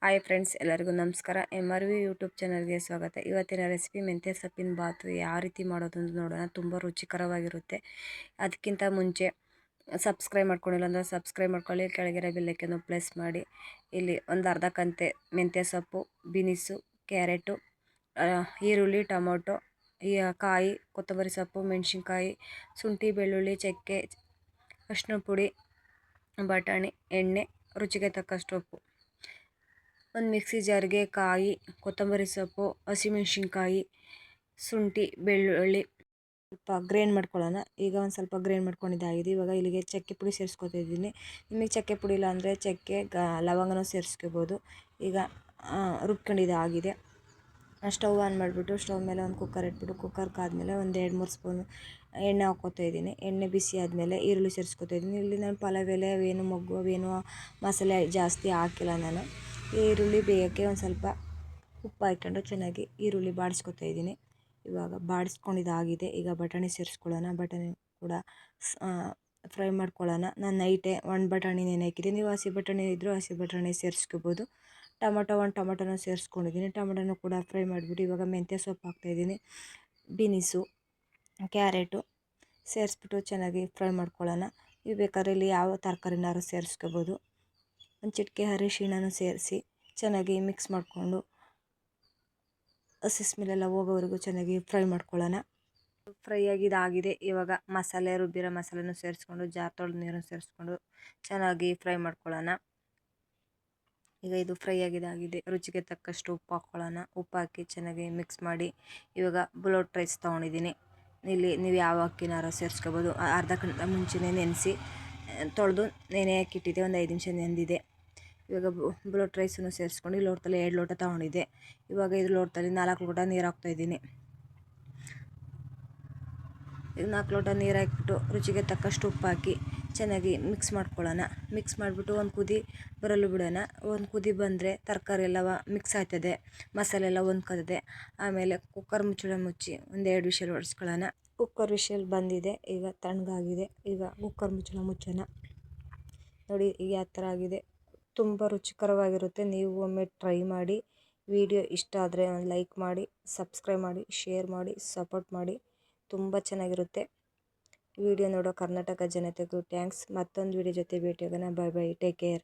Hi friends, ಎಲ್ಲರಿಗೂ ನಮಸ್ಕಾರ. MRV YouTube ಚಾನಲ್ಗೆ ಸ್ವಾಗತ. ಇವತ್ತಿನ ರೆಸಿಪಿ ಮೆಂತ್ಯ ಸೊಪ್ಪಿನ ಬಾತು ಯಾವ ರೀತಿ ಮಾಡೋದು ಅಂತ ನೋಡೋಣ. ತುಂಬ ರುಚಿಕರವಾಗಿರುತ್ತೆ. ಅದಕ್ಕಿಂತ ಮುಂಚೆ ಸಬ್ಸ್ಕ್ರೈಬ್ ಮಾಡ್ಕೊಂಡಿಲ್ಲ ಅಂದರೆ ಸಬ್ಸ್ಕ್ರೈಬ್ ಮಾಡ್ಕೊಳ್ಳಿ. ಕೆಳಗಿರೋ ಬೆಲ್ಲೈಕನ್ನು ಪ್ರೆಸ್ ಮಾಡಿ. ಇಲ್ಲಿ ಒಂದು ಅರ್ಧ ಕಂತೆ ಮೆಂತ್ಯ ಸೊಪ್ಪು, ಬೀನಿಸು, ಕ್ಯಾರೆಟು, ಈರುಳ್ಳಿ, ಟೊಮೊಟೊ, ಕಾಯಿ, ಕೊತ್ತಂಬರಿ ಸೊಪ್ಪು, ಮೆಣಸಿನ್ಕಾಯಿ, ಶುಂಠಿ, ಬೆಳ್ಳುಳ್ಳಿ, ಚಕ್ಕೆ, ಅರಿಶಿನ ಪುಡಿ, ಬಟಾಣಿ, ಎಣ್ಣೆ, ರುಚಿಗೆ ತಕ್ಕಷ್ಟು ಉಪ್ಪು. ಒಂದು ಮಿಕ್ಸಿ ಜಾರ್ಗೆ ಕಾಯಿ, ಕೊತ್ತಂಬರಿ ಸೊಪ್ಪು, ಹಸಿಮೆಣ್ಸಿನ್ಕಾಯಿ, ಶುಂಠಿ, ಬೆಳ್ಳುಳ್ಳಿ ಸ್ವಲ್ಪ ಗ್ರೈಂಡ್ ಮಾಡ್ಕೊಳ್ಳೋಣ. ಈಗ ಒಂದು ಸ್ವಲ್ಪ ಗ್ರೈಂಡ್ ಮಾಡ್ಕೊಂಡಿದ್ದಾಗಿದೆ. ಇವಾಗ ಇಲ್ಲಿಗೆ ಚಕ್ಕೆ ಪುಡಿ ಸೇರಿಸ್ಕೊತಾ ಇದ್ದೀನಿ. ನಿಮಗೆ ಚಕ್ಕೆ ಪುಡಿ ಇಲ್ಲ ಅಂದರೆ ಚಕ್ಕೆ, ಲವಂಗನೂ ಸೇರಿಸ್ಕೋಬೋದು. ಈಗ ರುಬ್ಕೊಂಡಿದ್ದಾಗಿದೆ. ಸ್ಟವ್ ಆನ್ ಮಾಡಿಬಿಟ್ಟು ಸ್ಟವ್ ಮೇಲೆ ಒಂದು ಕುಕ್ಕರ್ ಇಟ್ಬಿಟ್ಟು ಕುಕ್ಕರ್ ಕಾದ್ಮೇಲೆ ಒಂದು 2-3 ಸ್ಪೂನು ಎಣ್ಣೆ ಹಾಕ್ಕೋತಾ ಇದ್ದೀನಿ. ಎಣ್ಣೆ ಬಿಸಿ ಆದಮೇಲೆ ಈರುಳ್ಳಿ ಸೇರಿಸ್ಕೊತಾ ಇದ್ದೀನಿ. ಇಲ್ಲಿ ನಾನು ಪಲಾವ್ ಎಲೆ ಅವೇನು ಮೊಗ್ಗು ಅವೇನು ಮಸಾಲೆ ಜಾಸ್ತಿ ಹಾಕಿಲ್ಲ. ನಾನು ಈರುಳ್ಳಿ ಬೇಯೋಕ್ಕೆ ಒಂದು ಸ್ವಲ್ಪ ಉಪ್ಪು ಹಾಕ್ಕೊಂಡು ಚೆನ್ನಾಗಿ ಈರುಳ್ಳಿ ಬಾಡಿಸ್ಕೊತಾ ಇದ್ದೀನಿ. ಇವಾಗ ಬಾಡಿಸ್ಕೊಂಡಿದ್ದಾಗಿದೆ. ಈಗ ಬಟಾಣಿ ಸೇರಿಸ್ಕೊಳ್ಳೋಣ. ಬಟಾಣಿ ಕೂಡ ಫ್ರೈ ಮಾಡ್ಕೊಳ್ಳೋಣ. ನಾನು ನೈಟೇ ಒಂದು ಬಟಾಣಿ ನೆನೆ ಹಾಕಿದ್ದೀನಿ. ನೀವು ಹಸಿ ಬಟಾಣಿ ಇದ್ದರೂ ಹಸಿ ಬಟಾಣಿ ಸೇರಿಸ್ಕೋಬೋದು. ಒಂದು ಟೊಮೊಟೊನ ಸೇರಿಸ್ಕೊಂಡಿದ್ದೀನಿ. ಟೊಮೊಟೊನ ಕೂಡ ಫ್ರೈ ಮಾಡಿಬಿಟ್ಟು ಇವಾಗ ಮೆಂತ್ಯ ಸೊಪ್ಪು ಹಾಕ್ತಾಯಿದ್ದೀನಿ. ಬೀನಿಸು, ಕ್ಯಾರೆಟು ಸೇರಿಸ್ಬಿಟ್ಟು ಚೆನ್ನಾಗಿ ಫ್ರೈ ಮಾಡ್ಕೊಳ್ಳೋಣ. ನೀವು ಬೇಕಾದ್ರೆ ಇಲ್ಲಿ ಯಾವ ತರಕಾರಿನಾರು ಸೇರಿಸ್ಕೋಬೋದು. ಒಂದು ಚಿಟಿಕೆ ಅರಿಶಿಣನೂ ಸೇರಿಸಿ ಚೆನ್ನಾಗಿ ಮಿಕ್ಸ್ ಮಾಡಿಕೊಂಡು ಹಸಿ ಸ್ಮೆಲ್ಲೆಲ್ಲ ಹೋಗೋವರೆಗೂ ಚೆನ್ನಾಗಿ ಫ್ರೈ ಮಾಡ್ಕೊಳ್ಳೋಣ. ಫ್ರೈ ಆಗಿದ್ದಾಗಿದೆ. ಇವಾಗ ಮಸಾಲೆ ರುಬ್ಬಿರೋ ಮಸಾಲೆನೂ ಸೇರಿಸ್ಕೊಂಡು ಜಾರ್ ತೊಳೆದ ನೀರನ್ನು ಸೇರಿಸ್ಕೊಂಡು ಚೆನ್ನಾಗಿ ಫ್ರೈ ಮಾಡ್ಕೊಳ್ಳೋಣ. ಈಗ ಇದು ಫ್ರೈ ಆಗಿದ್ದಾಗಿದೆ. ರುಚಿಗೆ ತಕ್ಕಷ್ಟು ಉಪ್ಪು ಹಾಕ್ಕೊಳ್ಳೋಣ. ಉಪ್ಪು ಹಾಕಿ ಚೆನ್ನಾಗಿ ಮಿಕ್ಸ್ ಮಾಡಿ ಇವಾಗ ಬುಲೋಟ್ ರೈಸ್ ತೊಗೊಂಡಿದ್ದೀನಿ. ಇಲ್ಲಿ ನೀವು ಯಾವ ಅಕ್ಕಿನಾರು ಸೇರಿಸ್ಕೋಬೋದು. ಅರ್ಧ ಗಂಟೆ ಮುಂಚೆನೇ ನೆನೆಸಿ ತೊಳೆದು ನೆನೆ ಹಾಕಿಟ್ಟಿದ್ದೆ. ಒಂದು 5 ನಿಮಿಷ ನೆಂದಿದೆ. ಇವಾಗ ಬುಲೋಟ್ ರೈಸನ್ನು ಸೇರಿಸ್ಕೊಂಡು ಈ ಲೋಟದಲ್ಲಿ 2 ಲೋಟ ತೊಗೊಂಡಿದ್ದೆ. ಇವಾಗ ಇದು ಲೋಟದಲ್ಲಿ 4 ಲೋಟ ನೀರು ಹಾಕ್ತಾಯಿದ್ದೀನಿ. ಈಗ 4 ಲೋಟ ನೀರು ಹಾಕಿಬಿಟ್ಟು ರುಚಿಗೆ ತಕ್ಕಷ್ಟು ಉಪ್ಪು ಹಾಕಿ ಚೆನ್ನಾಗಿ ಮಿಕ್ಸ್ ಮಾಡ್ಕೊಳ್ಳೋಣ. ಮಿಕ್ಸ್ ಮಾಡಿಬಿಟ್ಟು ಒಂದು ಕುದಿ ಬರಲು ಬಿಡೋಣ. ಒಂದು ಕುದಿ ಬಂದರೆ ತರಕಾರಿ ಎಲ್ಲ ಮಿಕ್ಸ್ ಆಗ್ತದೆ, ಮಸಾಲೆ ಎಲ್ಲ ಹೊಂದ್ಕೊತದೆ. ಆಮೇಲೆ ಕುಕ್ಕರ್ ಮುಚ್ಚಳ ಮುಚ್ಚಿ ಒಂದು 2 ವಿಷಲ್ ಹೊಡೆಸ್ಕೊಳ್ಳೋಣ. ಕುಕ್ಕರ್ ವಿಷಲ್ ಬಂದಿದೆ. ಈಗ ತಣ್ಣಗಾಗಿದೆ. ಈಗ ಕುಕ್ಕರ್ ಮುಚ್ಚಳ ಮುಚ್ಚೋಣ. ನೋಡಿ ಈಗ ಯಾವ ಥರ ಆಗಿದೆ. ತುಂಬ ರುಚಿಕರವಾಗಿರುತ್ತೆ. ನೀವು ಒಮ್ಮೆ ಟ್ರೈ ಮಾಡಿ. ವಿಡಿಯೋ ಇಷ್ಟ ಆದರೆ ಒಂದು ಲೈಕ್ ಮಾಡಿ, ಸಬ್ಸ್ಕ್ರೈಬ್ ಮಾಡಿ, ಶೇರ್ ಮಾಡಿ, ಸಪೋರ್ಟ್ ಮಾಡಿ. ತುಂಬ ಚೆನ್ನಾಗಿರುತ್ತೆ. ವಿಡಿಯೋ ನೋಡೋ ಕರ್ನಾಟಕ ಜನತೆಗೂ ಥ್ಯಾಂಕ್ಸ್. ಮತ್ತೊಂದು ವಿಡಿಯೋ ಜೊತೆ ಭೇಟಿಯಾಗೋಣ. ಬಾಯ್ ಬಾಯ್, ಟೇಕ್ ಕೇರ್.